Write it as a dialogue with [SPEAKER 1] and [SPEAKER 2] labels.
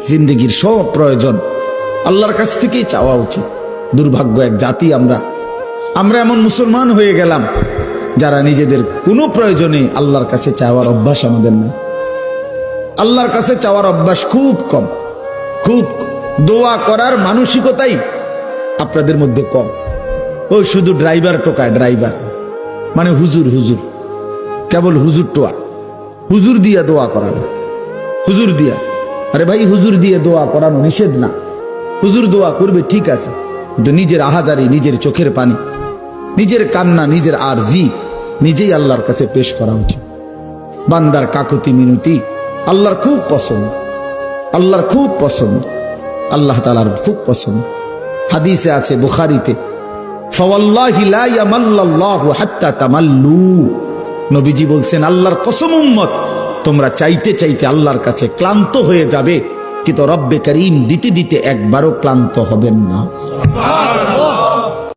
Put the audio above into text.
[SPEAKER 1] জিন্দগির সব প্রয়োজন আল্লাহর কাছ থেকেই চাওয়া উচিত। দুর্ভাগ্য এক জাতি আমরা এমন মুসলমান হয়ে গেলাম যারা নিজেদের কোনো প্রয়োজনে আল্লাহর কাছে চাওয়ার অভ্যাস আমাদের নেই। আল্লাহর কাছে চাওয়ার অভ্যাস খুব কম, খুব দোয়া করার মানসিকতাই আপনাদের মধ্যে কম। ওই শুধু ড্রাইভার টোকায়, ড্রাইভার মানে হুজুর, হুজুর কেবল হুজুর টোয়া, হুজুর দিয়া দোয়া করানো, হুজুর দিয়া। আরে ভাই, হুজুর দিয়ে দোয়া করানো নিষেধ না, হুজুর দোয়া করবে ঠিক আছে, কিন্তু নিজের আহাজারি, নিজের চোখের পানি, নিজের কান্না, নিজের আরজি নিজেই আল্লাহর কাছে পেশ করা উচিত। বান্দার কাকুতি মিনতি আল্লাহর খুব পছন্দ, আল্লাহর খুব পছন্দ, আল্লাহ তাআলার খুব পছন্দ। হাদিসে আছে বুখারীতে, ফাওয়াল্লাহি লা ইয়ামাল্লাল্লাহু হাত্তা তামাল্লু। নবীজি বলছেন, আল্লাহর কসম উম্মত, তোমরা চাইতে চাইতে আল্লাহর কাছে ক্লান্ত হয়ে যাবে, কিন্তু রব্বে করিম দিতে দিতে একবারও ক্লান্ত হবেন না। সুবহানাল্লাহ।